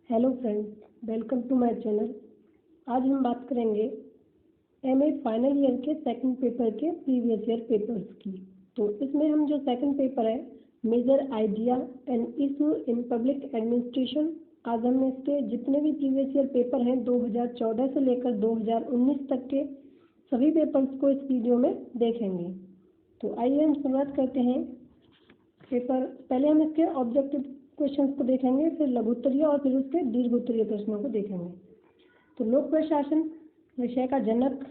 Hello friends, welcome to my channel. आज हम बात करेंगे एमए फाइनल ईयर के सेकंड पेपर के प्रीवियस ईयर पेपर्स की। तो इसमें हम जो सेकंड पेपर है major idea and issue in public administration, आज हम इसके जितने भी प्रीवियस ईयर पेपर हैं 2014 से लेकर 2019 तक के सभी पेपर्स को इस वीडियो में देखेंगे। तो आइए हम शुरुआत करते हैं पेपर। पहले हम इसके ऑब्जेक्टिव क्वेश्चंस को देखेंगे, फिर लघु उत्तरीय और फिर उसके दीर्घ उत्तरीय प्रश्नों को देखेंगे। तो लोक प्रशासन विषय का जनक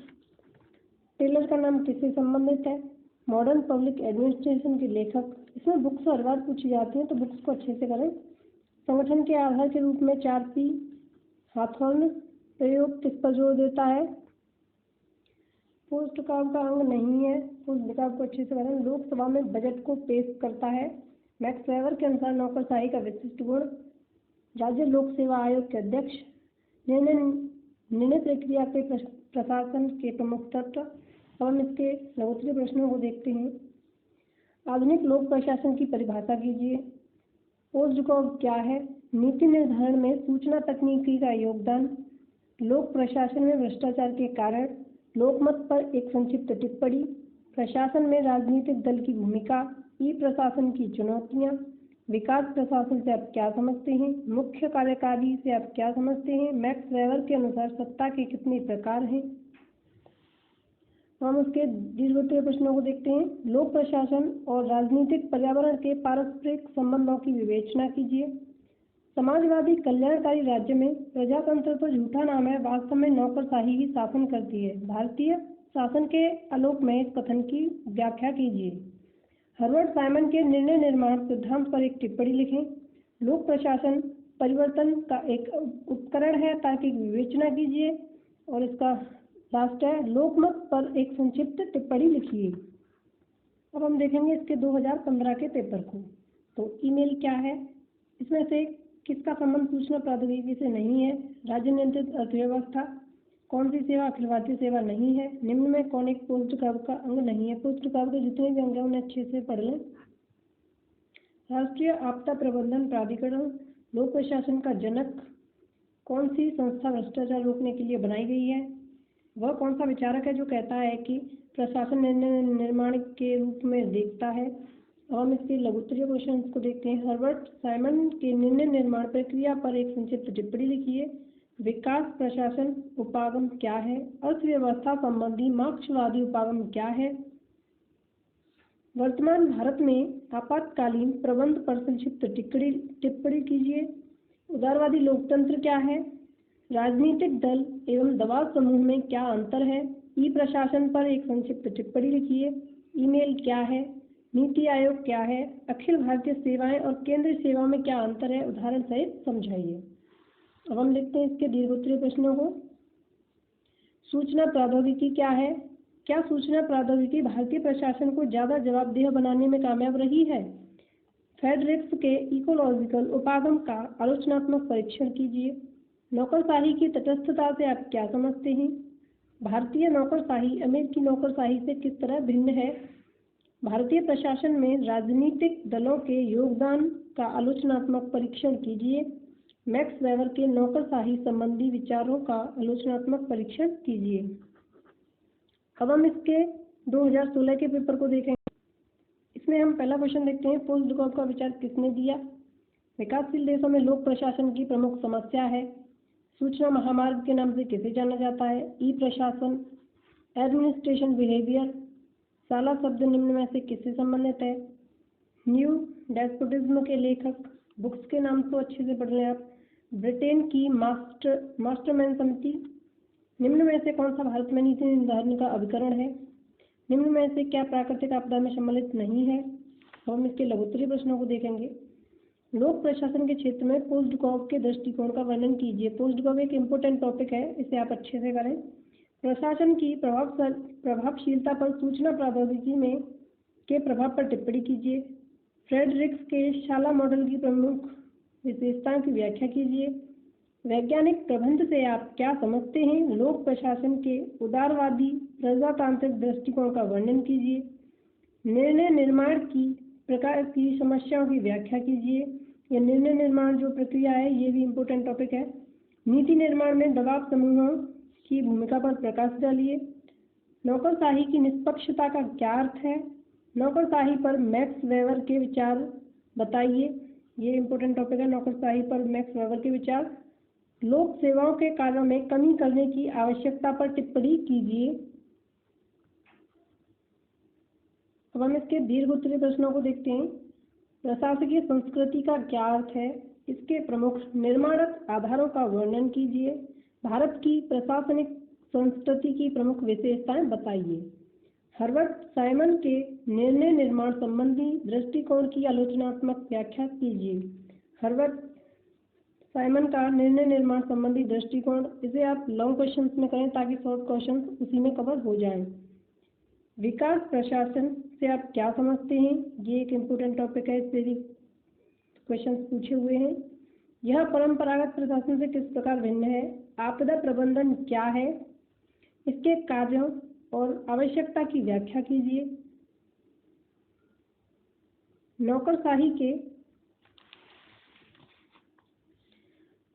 टेलर का नाम किससे संबंधित है? मॉडर्न पब्लिक एडमिनिस्ट्रेशन के लेखक। इसमें बुक्स हर बार पूछी जाती हैं तो बुक्स को अच्छे से करें। संगठन के आधार के रूप में 4P हाथोर्न प्रयोग किस पर जोर देता है? पोस्ट काम का अंग नहीं है, पोस्ट विकास को अच्छे से करें। लोकसभा में बजट को पेश करता है। मैक्स वेबर के अनुसार नौकरशाही का विशिष्ट गुण। राज्य लोक सेवा आयोग के अध्यक्ष। निर्णय प्रक्रिया के प्रशासन के प्रमुख तत्व। अब हम इसके लघुत्तरीय प्रश्नों को देखते हैं। आधुनिक लोक प्रशासन की परिभाषा कीजिए। पोस्ट जॉब क्या है? नीति निर्धारण में सूचना तकनीकी का योगदान। लोक प्रशासन में भ्रष्टाचार के कारण। लोकमत पर एक संक्षिप्त टिप्पणी। प्रशासन में राजनीतिक दल की भूमिका। ई प्रशासन की चुनौतियां। विकास प्रशासन से आप क्या समझते हैं? मुख्य कार्यकारी से आप क्या समझते हैं? मैक्स वेबर के अनुसार सत्ता के कितने प्रकार हैं? हम उसके दीर्घोत्तरीय प्रश्नों को देखते हैं। लोक प्रशासन और राजनीतिक पर्यावरण के पारस्परिक संबंधों की विवेचना कीजिए। समाजवादी कल्याणकारी राज्य में प्रजातंत्र तो झूठा नाम है, वास्तव में नौकरशाही ही शासन करती है। भारतीय शासन के आलोक में इस कथन की व्याख्या कीजिए। हर्बर्ट साइमन के निर्णय निर्माण सिद्धांत पर एक टिप्पणी लिखें। लोक प्रशासन परिवर्तन का एक उपकरण है, ताकि विवेचना कीजिए। और इसका लास्ट है, लोकमत पर एक संक्षिप्त टिप्पणी लिखिए। अब हम देखेंगे इसके 2015 के पेपर को। तो ईमेल क्या है? इसमें से किसका संबंध सूचना प्रौद्योगिकी से नहीं है? राज्य नियंत्रित अर्थव्यवस्था। कौन सी सेवा अखिल भारतीय सेवा नहीं है? निम्न में कौन एक पोस्ट जॉब का अंग नहीं है? पोस्ट जॉब के जितने भी अंग हैं उन्हें अच्छे से पढ़ लें। राष्ट्रीय आपदा प्रबंधन प्राधिकरण लोक प्रशासन का जनक। कौन सी संस्था भ्रष्टाचार रोकने के लिए बनाई गई है? वह कौन सा विचारक है जो कहता है कि प्रशासन निर्णय निर्माण के रूप में देखता है? और हम इसके लघुत्तरीय क्वेश्चन को देखते हैं। हर्बर्ट साइमन के निर्णय निर्माण प्रक्रिया पर एक संक्षिप्त टिप्पणी लिखिए। विकास प्रशासन उपागम क्या है? अर्थव्यवस्था संबंधी मार्क्सवादी उपागम क्या है? वर्तमान भारत में आपातकालीन प्रबंध पर संक्षिप्त टिप्पणी कीजिए। उदारवादी लोकतंत्र क्या है? राजनीतिक दल एवं दबाव समूह में क्या अंतर है? ई प्रशासन पर एक संक्षिप्त टिप्पणी लिखिए। ईमेल क्या है? नीति आयोग क्या है? अखिल भारतीय सेवाएं और केंद्रीय सेवाओं में क्या अंतर है? उदाहरण सहित समझाइए। अब हम देखते हैं इसके दीर्घोत्तरीय प्रश्नों को। सूचना प्रौद्योगिकी क्या है? क्या सूचना प्रौद्योगिकी भारतीय प्रशासन को ज़्यादा जवाबदेह बनाने में कामयाब रही है? फेडरिक्स के इकोलॉजिकल उपागम का आलोचनात्मक परीक्षण कीजिए। नौकरशाही की तटस्थता से आप क्या समझते हैं? भारतीय नौकरशाही अमेरिकी नौकरशाही से किस तरह भिन्न है? भारतीय प्रशासन में राजनीतिक दलों के योगदान का आलोचनात्मक परीक्षण कीजिए। मैक्स वेबर के नौकरशाही संबंधी विचारों का आलोचनात्मक परीक्षण कीजिए। अब हम इसके 2016 के पेपर को देखेंगे। इसमें हम पहला क्वेश्चन देखते हैं। पोस्ट जॉब का विचार किसने दिया? विकासशील देशों में लोक प्रशासन की प्रमुख समस्या है। सूचना महामार्ग के नाम से किसे जाना जाता है? ई प्रशासन। Administration behaviour. साला शब्द निम्न में से किससे संबंधित है? न्यू डेस्पोटिज्म के लेखक। बुक्स के नाम तो अच्छे से पढ़ लें आप। ब्रिटेन की मास्टरमैन समिति। निम्न में से कौन सा भारत में नीति निर्धारण का अभिकरण है? निम्न में से क्या प्राकृतिक आपदा में सम्मिलित नहीं है? अब हम इसके लघुत्तरीय प्रश्नों को देखेंगे। लोक प्रशासन के क्षेत्र में पोस्ट जॉब के दृष्टिकोण का वर्णन कीजिए। पोस्ट जॉब एक इम्पोर्टेंट टॉपिक है, इसे आप अच्छे से करें। प्रशासन की प्रभावशीलता पर सूचना प्रौद्योगिकी में के प्रभाव पर टिप्पणी कीजिए। फ्रेडरिक्स के शाला मॉडल की प्रमुख विशेषताओं की व्याख्या कीजिए। वैज्ञानिक प्रबंध से आप क्या समझते हैं? लोक प्रशासन के उदारवादी प्रजातांत्रिक दृष्टिकोण का वर्णन कीजिए। निर्णय निर्माण की प्रकार की समस्याओं की व्याख्या कीजिए। ये निर्णय निर्माण जो प्रक्रिया है ये भी इम्पोर्टेंट टॉपिक है। नीति निर्माण में दबाव समूहों की भूमिका पर प्रकाश डालिए। नौकरशाही की निष्पक्षता का क्या अर्थ है? नौकरशाही पर मैक्स वेबर के विचार बताइए। ये इम्पोर्टेंट टॉपिक है, नौकरशाही पर मैक्स वेबर के विचार। लोक सेवाओं के कार्यों में कमी करने की आवश्यकता पर टिप्पणी कीजिए। अब हम इसके दीर्घ उत्तरीय प्रश्नों को देखते हैं। प्रशासकीय संस्कृति का क्या अर्थ है? इसके प्रमुख निर्माणक आधारों का वर्णन कीजिए। भारत की प्रशासनिक संस्कृति की प्रमुख विशेषताएं बताइए। हर्बर्ट साइमन के निर्णय निर्माण संबंधी दृष्टिकोण की आलोचनात्मक व्याख्या कीजिए। हर्बर्ट साइमन का निर्णय निर्माण संबंधी दृष्टिकोण, इसे आप लॉन्ग क्वेश्चंस में करें ताकि शॉर्ट क्वेश्चंस उसी में कवर हो जाएं। विकास प्रशासन से आप क्या समझते हैं? ये एक इम्पोर्टेंट टॉपिक है, इससे भी क्वेश्चंस पूछे हुए हैं। यह परंपरागत प्रशासन से किस प्रकार भिन्न है? आपदा प्रबंधन क्या है? इसके कार्यों और आवश्यकता की व्याख्या कीजिए। नौकरशाही के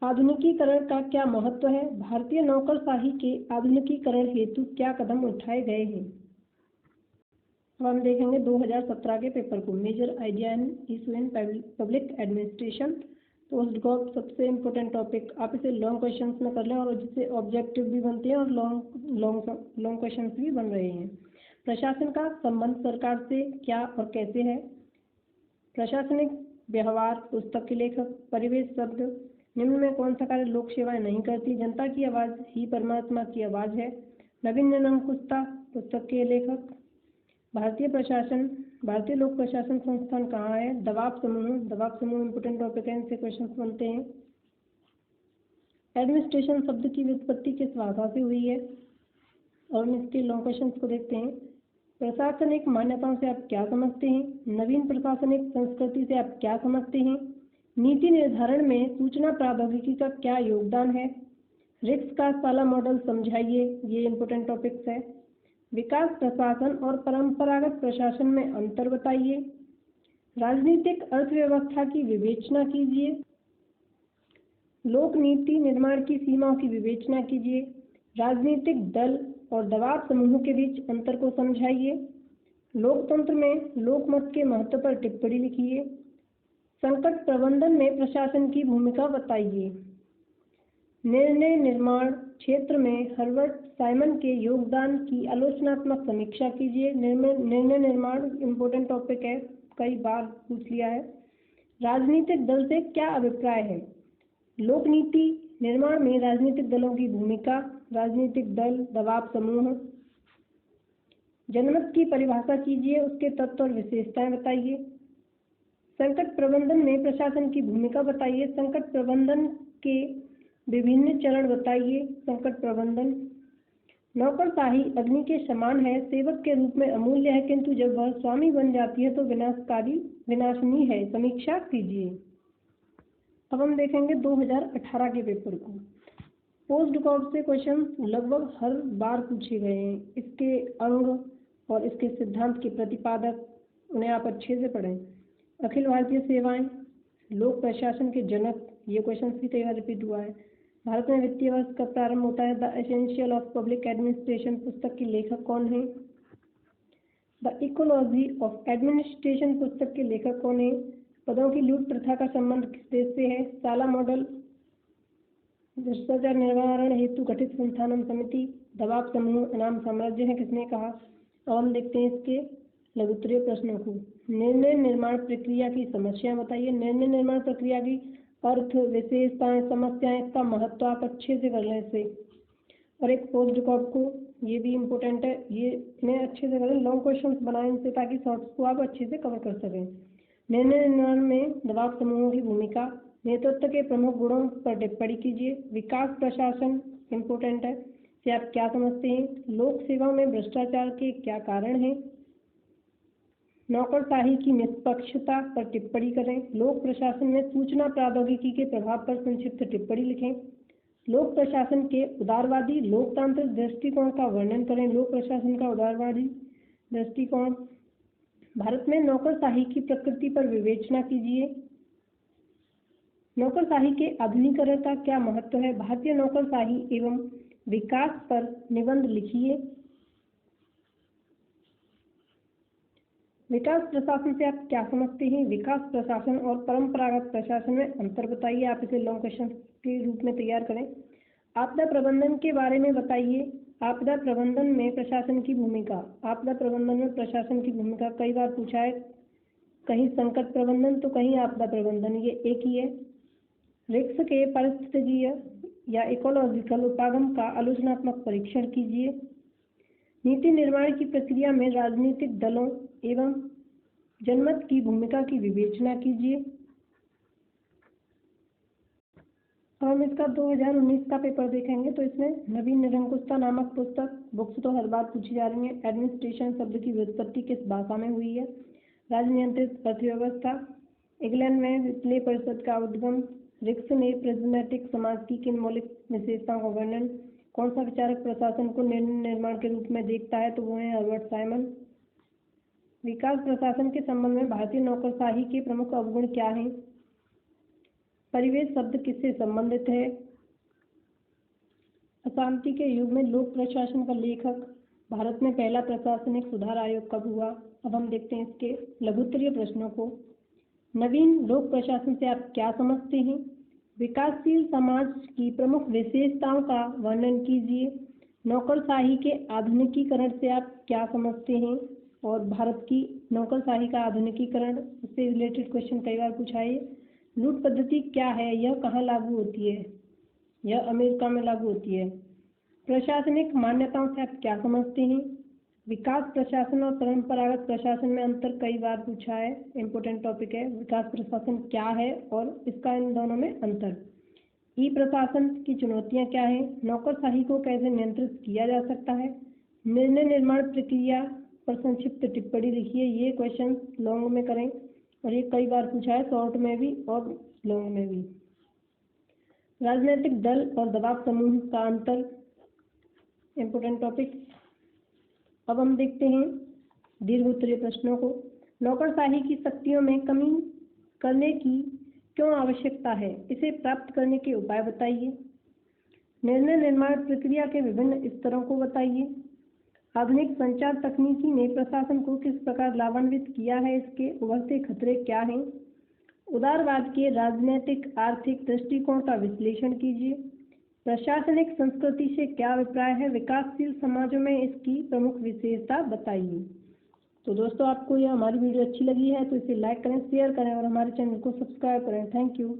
आधुनिकीकरण का क्या महत्व है? भारतीय नौकरशाही के आधुनिकीकरण हेतु क्या कदम उठाए गए हैं? अब हम देखेंगे 2017 के पेपर को, major idea in issue in public administration. तो उसको सबसे इम्पोर्टेंट टॉपिक, आप इसे लॉन्ग क्वेश्चंस में कर लें और जिससे ऑब्जेक्टिव भी बनते हैं और लॉन्ग क्वेश्चंस भी बन रहे हैं। प्रशासन का संबंध सरकार से क्या और कैसे है? प्रशासनिक व्यवहार, पुस्तक के लेखक। परिवेश शब्द, निम्न में कौन सा कार्य लोक सेवाएं नहीं करती? जनता की आवाज़ ही परमात्मा की आवाज़ है। नवीनकुशता, पुस्तक के लेखक। भारतीय प्रशासन, भारतीय लोक प्रशासन संस्थान कहाँ है? दबाव समूह इम्पोर्टेंट टॉपिक है, इनसे क्वेश्चंस बनते हैं। एडमिनिस्ट्रेशन शब्द की व्युत्पत्ति किस भाषा से हुई है? और हम इसके लॉन्ग क्वेश्चंस को देखते हैं। प्रशासनिक मान्यताओं से आप क्या समझते हैं? नवीन प्रशासनिक संस्कृति से आप क्या समझते हैं? नीति निर्धारण में सूचना प्रौद्योगिकी का क्या योगदान है? रिक्स का साला मॉडल समझाइए। ये इम्पोर्टेंट टॉपिक्स है। विकास प्रशासन और परंपरागत प्रशासन में अंतर बताइए। राजनीतिक अर्थव्यवस्था की विवेचना कीजिए। लोक नीति निर्माण की सीमाओं की विवेचना कीजिए। राजनीतिक दल और दबाव समूहों के बीच अंतर को समझाइए। लोकतंत्र में लोकमत के महत्व पर टिप्पणी लिखिए। संकट प्रबंधन में प्रशासन की भूमिका बताइए। निर्णय निर्माण क्षेत्र में हर्बर्ट साइमन के योगदान की आलोचनात्मक समीक्षा कीजिए। निर्णय निर्माण इम्पोर्टेंट टॉपिक है, कई बार पूछ लिया है। राजनीतिक दल से क्या अभिप्राय है? लोक नीति निर्माण में राजनीतिक दलों की भूमिका। राजनीतिक दल, दबाव समूह। जनमत की परिभाषा कीजिए, उसके तत्व और विशेषताएं बताइए। संकट प्रबंधन में प्रशासन की भूमिका बताइए। संकट प्रबंधन के विभिन्न चरण बताइए। संकट प्रबंधन। नौकरशाही अग्नि के समान है, सेवक के रूप में अमूल्य है, किंतु जब वह स्वामी बन जाती है तो विनाशनी है। समीक्षा कीजिए। अब हम देखेंगे 2018 के पेपर को। पोस्ट डॉक से क्वेश्चन लगभग हर बार पूछे गए हैं। इसके अंग और इसके सिद्धांत के प्रतिपादक, उन्हें आप अच्छे से पढ़ें। अखिल भारतीय सेवाएं, लोक प्रशासन के जनक, ये क्वेश्चन भी कई बार रिपीट हुआ है। भारत में वित्तीय वर्ष कब प्रारंभ होता है? The essential of public administration, पुस्तक के लेखक कौन है? द इकोलॉजी ऑफ एडमिनिस्ट्रेशन, पुस्तक के लेखक कौन है? पदों की लूट प्रथा का संबंध किस देश से है? साला मॉडल। भ्रष्टाचार निवारण हेतु गठित संस्थानम समिति। दबाव समूह इनाम साम्राज्य है, किसने कहा? अब हम देखते हैं इसके लघुत्तरीय प्रश्नों को। निर्णय निर्माण प्रक्रिया की समस्या बताइए। निर्णय निर्माण प्रक्रिया की अर्थ, विशेषताएं, समस्याएं, इसका महत्व आप अच्छे से कर लें इसे। और एक पोस्ट डॉक को, ये भी इम्पोर्टेंट है, ये इन्हें अच्छे से करें। लॉन्ग क्वेश्चंस बनाएं इनसे ताकि शॉर्ट्स को आप अच्छे से कवर कर सकें। निर्णय निर्माण में दबाव समूहों की भूमिका। नेतृत्व के प्रमुख गुणों पर टिप्पणी कीजिए। विकास प्रशासन इम्पोर्टेंट है, से आप क्या समझते हैं? लोक सेवा में भ्रष्टाचार के क्या कारण हैं? नौकरशाही की निष्पक्षता पर टिप्पणी करें। लोक प्रशासन में सूचना प्रौद्योगिकी के प्रभाव पर संक्षिप्त टिप्पणी लिखें। लोक प्रशासन के उदारवादी लोकतांत्रिक दृष्टिकोण का वर्णन करें। लोक प्रशासन का उदारवादी दृष्टिकोण। भारत में नौकरशाही की प्रकृति पर विवेचना कीजिए। नौकरशाही के आधुनिकीकरण का क्या महत्व है? भारतीय नौकरशाही एवं विकास पर निबंध लिखिए। विकास प्रशासन से आप क्या समझते हैं? विकास प्रशासन और परंपरागत प्रशासन में अंतर बताइए। आप इसे लॉन्ग क्वेश्चन के रूप में तैयार करें। आपदा प्रबंधन के बारे में बताइए। आपदा प्रबंधन में प्रशासन की भूमिका। आपदा प्रबंधन में प्रशासन की भूमिका कई बार पूछा है, कहीं संकट प्रबंधन तो कहीं आपदा प्रबंधन, ये एक ही है। रिस्क के पारिस्थितिकीय या इकोलॉजिकल उपागम का आलोचनात्मक परीक्षण कीजिए। नीति निर्माण की प्रक्रिया में राजनीतिक दलों एवं जनमत की भूमिका की विवेचना कीजिए। अब हम इसका 2019 का पेपर देखेंगे, तो इसमें नवीन निरंकुशता नामक पुस्तक, बुक्स तो हर बार पूछी जा रही है। एडमिनिस्ट्रेशन शब्द की व्युत्पत्ति किस भाषा में हुई है? राजनियंत्रित अर्थव्यवस्था। इंग्लैंड में वित्तीय परिषद का उद्गम। रिक्स ने प्रिज्मेटिक समाज की किन मौलिक विशेषताओं का वर्णन? कौन सा विचारक प्रशासन को निर्णय निर्माण के रूप में देखता है? तो वो है हर्बर्ट साइमन। विकास प्रशासन के संबंध में भारतीय नौकरशाही के प्रमुख अवगुण क्या हैं? परिवेश शब्द किससे संबंधित है? अशांति के युग में लोक प्रशासन का लेखक। भारत में पहला प्रशासनिक सुधार आयोग कब हुआ? अब हम देखते हैं इसके लघुत्तरीय प्रश्नों को। नवीन लोक प्रशासन से आप क्या समझते हैं? विकासशील समाज की प्रमुख विशेषताओं का वर्णन कीजिए। नौकरशाही के आधुनिकीकरण से आप क्या समझते हैं? और भारत की नौकरशाही का आधुनिकीकरण से रिलेटेड क्वेश्चन कई बार पूछा है। लूट पद्धति क्या है? यह कहाँ लागू होती है? यह अमेरिका में लागू होती है। प्रशासनिक मान्यताओं से आप क्या समझते हैं? विकास प्रशासन और परंपरागत प्रशासन में अंतर कई बार पूछा है, इम्पोर्टेंट टॉपिक है। विकास प्रशासन क्या है और इसका इन दोनों में अंतर। ई प्रशासन की चुनौतियां क्या है? नौकरशाही को कैसे नियंत्रित किया जा सकता है? निर्णय निर्माण प्रक्रिया पर संक्षिप्त टिप्पणी लिखिए। ये क्वेश्चन लॉन्ग में करें और ये कई बार पूछा है, शॉर्ट में भी और लॉन्ग में भी। राजनीतिक दल और दबाव समूह का अंतर, इम्पोर्टेंट टॉपिक। अब हम देखते हैं दीर्घ उत्तरीय प्रश्नों को। नौकरशाही की शक्तियों में कमी करने की क्यों आवश्यकता है? इसे प्राप्त करने के उपाय बताइए। निर्णय निर्माण प्रक्रिया के विभिन्न स्तरों को बताइए। आधुनिक संचार तकनीकी ने प्रशासन को किस प्रकार लाभान्वित किया है? इसके उभरते खतरे क्या हैं? उदारवाद के राजनीतिक आर्थिक दृष्टिकोण का विश्लेषण कीजिए। प्रशासनिक संस्कृति से क्या अभिप्राय है? विकासशील समाजों में इसकी प्रमुख विशेषता बताइए। तो दोस्तों, आपको यह हमारी वीडियो अच्छी लगी है तो इसे लाइक करें, शेयर करें और हमारे चैनल को सब्सक्राइब करें। Thank you.